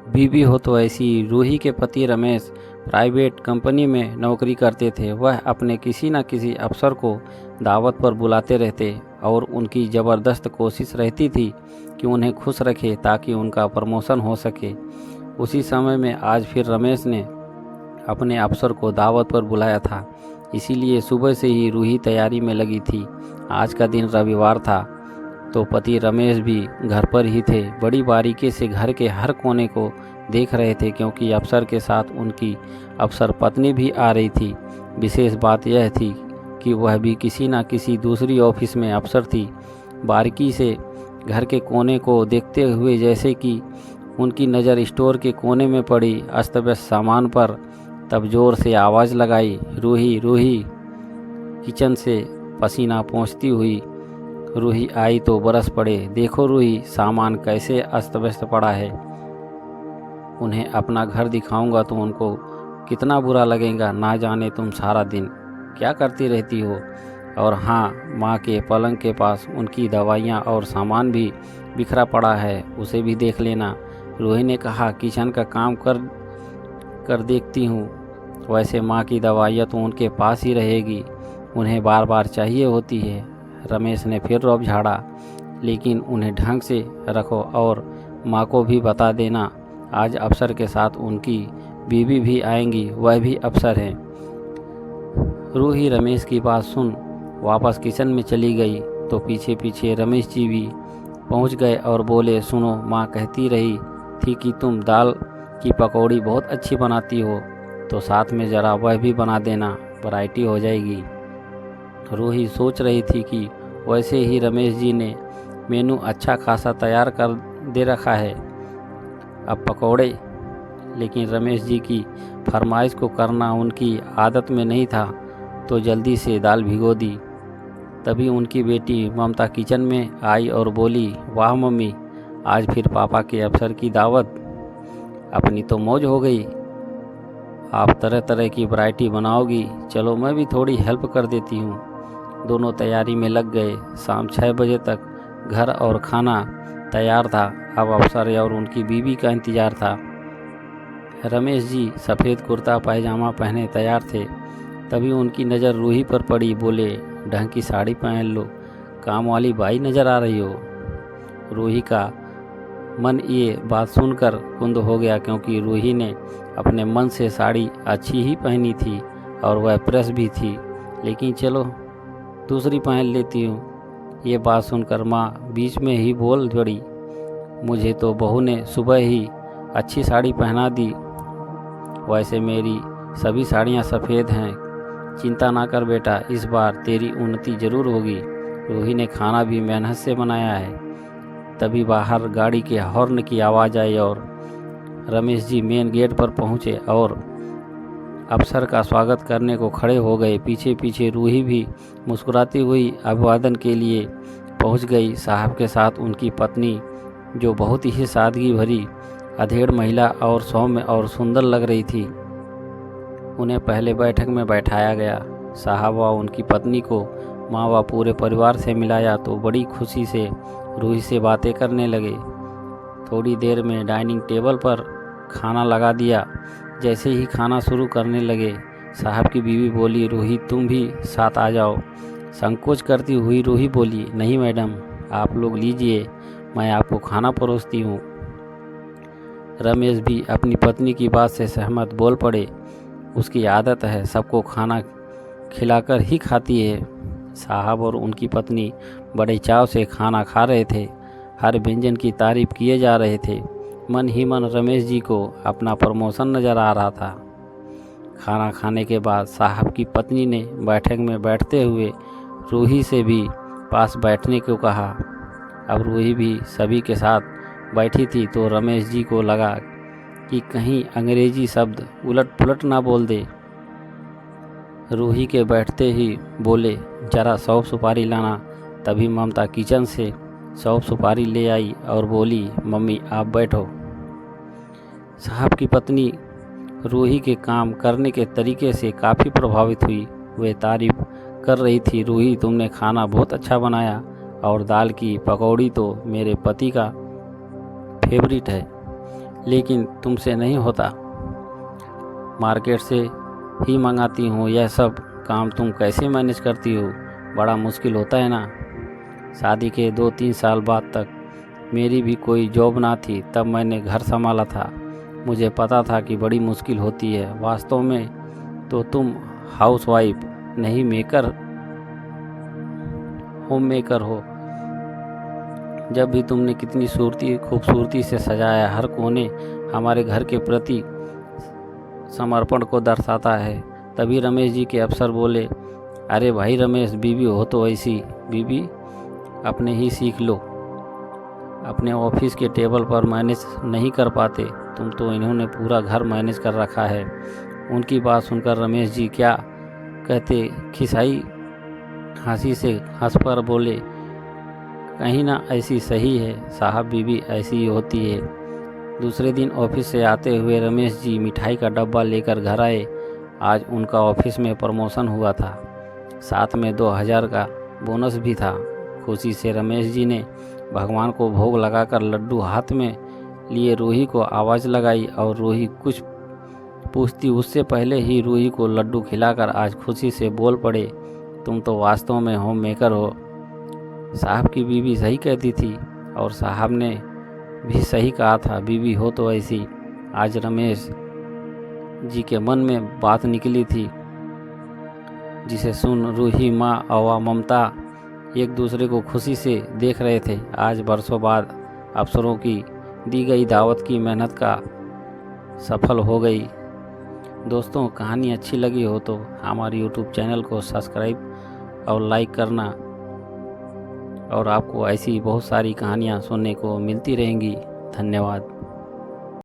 बीवी हो तो ऐसी। रूही के पति रमेश प्राइवेट कंपनी में नौकरी करते थे। वह अपने किसी न किसी अफसर को दावत पर बुलाते रहते और उनकी ज़बरदस्त कोशिश रहती थी कि उन्हें खुश रखे ताकि उनका प्रमोशन हो सके। उसी समय में आज फिर रमेश ने अपने अफसर को दावत पर बुलाया था, इसीलिए सुबह से ही रूही तैयारी में लगी थी। आज का दिन रविवार था तो पति रमेश भी घर पर ही थे। बड़ी बारीकी से घर के हर कोने को देख रहे थे क्योंकि अफसर के साथ उनकी अफसर पत्नी भी आ रही थी। विशेष बात यह थी कि वह भी किसी न किसी दूसरी ऑफिस में अफसर थी। बारीकी से घर के कोने को देखते हुए जैसे कि उनकी नज़र स्टोर के कोने में पड़ी अस्त व्यस्त सामान पर, तब जोर से आवाज़ लगाई, रूही रूही। किचन से पसीना पोंछती हुई रूही आई तो बरस पड़े। देखो रूही, सामान कैसे अस्त व्यस्त पड़ा है। उन्हें अपना घर दिखाऊंगा तो उनको कितना बुरा लगेगा। ना जाने तुम सारा दिन क्या करती रहती हो। और हाँ, माँ के पलंग के पास उनकी दवाइयाँ और सामान भी बिखरा पड़ा है, उसे भी देख लेना। रूही ने कहा, किचन का काम कर देखती हूँ। वैसे माँ की दवाइयाँ तो उनके पास ही रहेगी, उन्हें बार बार चाहिए होती है। रमेश ने फिर रौब झाड़ा, लेकिन उन्हें ढंग से रखो और माँ को भी बता देना। आज अफसर के साथ उनकी बीवी भी आएंगी, वह भी अफसर हैं। रूही रमेश की बात सुन वापस किचन में चली गई तो पीछे पीछे रमेश जी भी पहुंच गए और बोले, सुनो, माँ कहती रही थी कि तुम दाल की पकौड़ी बहुत अच्छी बनाती हो, तो साथ में ज़रा वह भी बना देना, वैरायटी हो जाएगी। रूही सोच रही थी कि वैसे ही रमेश जी ने मेनू अच्छा खासा तैयार कर दे रखा है, अब पकौड़े। लेकिन रमेश जी की फरमाइश को करना उनकी आदत में नहीं था, तो जल्दी से दाल भिगो दी। तभी उनकी बेटी ममता किचन में आई और बोली, वाह मम्मी, आज फिर पापा के अफसर की दावत, अपनी तो मौज हो गई। आप तरह तरह की वैरायटी बनाओगी, चलो मैं भी थोड़ी हेल्प कर देती हूँ। दोनों तैयारी में लग गए। शाम 6 बजे तक घर और खाना तैयार था। अब अफसर और उनकी बीवी का इंतज़ार था। रमेश जी सफ़ेद कुर्ता पायजामा पहने तैयार थे। तभी उनकी नज़र रूही पर पड़ी। बोले, ढंग की साड़ी पहन लो, काम वाली बाई नज़र आ रही हो। रूही का मन ये बात सुनकर कुंद हो गया, क्योंकि रूही ने अपने मन से साड़ी अच्छी ही पहनी थी और वह प्रेस भी थी। लेकिन चलो दूसरी पहन लेती हूँ। ये बात सुनकर माँ बीच में ही बोल पड़ी, मुझे तो बहू ने सुबह ही अच्छी साड़ी पहना दी। वैसे मेरी सभी साड़ियाँ सफ़ेद हैं, चिंता ना कर बेटा, इस बार तेरी उन्नति ज़रूर होगी। रूही ने खाना भी मेहनत से बनाया है। तभी बाहर गाड़ी के हॉर्न की आवाज़ आई और रमेश जी मेन गेट पर पहुँचे और अफसर का स्वागत करने को खड़े हो गए। पीछे पीछे रूही भी मुस्कुराती हुई अभिवादन के लिए पहुँच गई। साहब के साथ उनकी पत्नी, जो बहुत ही सादगी भरी अधेड़ महिला और सौम्य और सुंदर लग रही थी, उन्हें पहले बैठक में बैठाया गया। साहब व उनकी पत्नी को माँ व पूरे परिवार से मिलाया तो बड़ी खुशी से रूही से बातें करने लगे। थोड़ी देर में डाइनिंग टेबल पर खाना लगा दिया। जैसे ही खाना शुरू करने लगे, साहब की बीवी बोली, रूही तुम भी साथ आ जाओ। संकोच करती हुई रूही बोली, नहीं मैडम, आप लोग लीजिए, मैं आपको खाना परोसती हूँ। रमेश भी अपनी पत्नी की बात से सहमत बोल पड़े। उसकी आदत है, सबको खाना खिलाकर ही खाती है। साहब और उनकी पत्नी बड़े चाव से खाना खा रहे थे। हर व्यंजन की तारीफ किए जा रहे थे। मन ही मन रमेश जी को अपना प्रमोशन नज़र आ रहा था। खाना खाने के बाद साहब की पत्नी ने बैठक में बैठते हुए रूही से भी पास बैठने को कहा। अब रूही भी सभी के साथ बैठी थी तो रमेश जी को लगा कि कहीं अंग्रेजी शब्द उलट पुलट ना बोल दे। रूही के बैठते ही बोले, जरा सौंफ सुपारी लाना। तभी ममता किचन से सौंफ सुपारी ले आई और बोली, मम्मी आप बैठो। साहब की पत्नी रूही के काम करने के तरीके से काफ़ी प्रभावित हुई। वे तारीफ कर रही थी, रूही तुमने खाना बहुत अच्छा बनाया और दाल की पकौड़ी तो मेरे पति का फेवरेट है। लेकिन तुमसे नहीं होता। मार्केट से ही मंगाती हूँ, यह सब काम तुम कैसे मैनेज करती हो? बड़ा मुश्किल होता है ना। शादी के 2-3 साल बाद तक मेरी भी कोई जॉब ना थी, तब मैंने घर संभाला था। मुझे पता था कि बड़ी मुश्किल होती है। वास्तव में तो तुम हाउसवाइफ नहीं, होम मेकर हो। जब भी तुमने कितनी खूबसूरती से सजाया, हर कोने हमारे घर के प्रति समर्पण को दर्शाता है। तभी रमेश जी के अफसर बोले, अरे भाई रमेश, बीवी हो तो ऐसी बीवी अपने ही सीख लो। अपने ऑफिस के टेबल पर मैनेज नहीं कर पाते तुम, तो इन्होंने पूरा घर मैनेज कर रखा है। उनकी बात सुनकर रमेश जी क्या कहते खिसाई हंसी से हंस पर बोले, कहीं ना ऐसी सही है साहब, बीवी ऐसी ही होती है। दूसरे दिन ऑफिस से आते हुए रमेश जी मिठाई का डब्बा लेकर घर आए। आज उनका ऑफिस में प्रमोशन हुआ था, साथ में 2000 का बोनस भी था। खुशी से रमेश जी ने भगवान को भोग लगाकर लड्डू हाथ में लिए रूही को आवाज़ लगाई, और रूही कुछ पूछती उससे पहले ही रूही को लड्डू खिलाकर आज खुशी से बोल पड़े, तुम तो वास्तव में होम मेकर हो। साहब की बीवी सही कहती थी, और साहब ने भी सही कहा था, बीवी हो तो ऐसी। आज रमेश जी के मन में बात निकली थी, जिसे सुन रूही, माँ और ममता एक दूसरे को खुशी से देख रहे थे। आज बरसों बाद अफसरों की दी गई दावत की मेहनत का सफल हो गई। दोस्तों, कहानी अच्छी लगी हो तो हमारे यूट्यूब चैनल को सब्सक्राइब और लाइक करना, और आपको ऐसी बहुत सारी कहानियाँ सुनने को मिलती रहेंगी। धन्यवाद।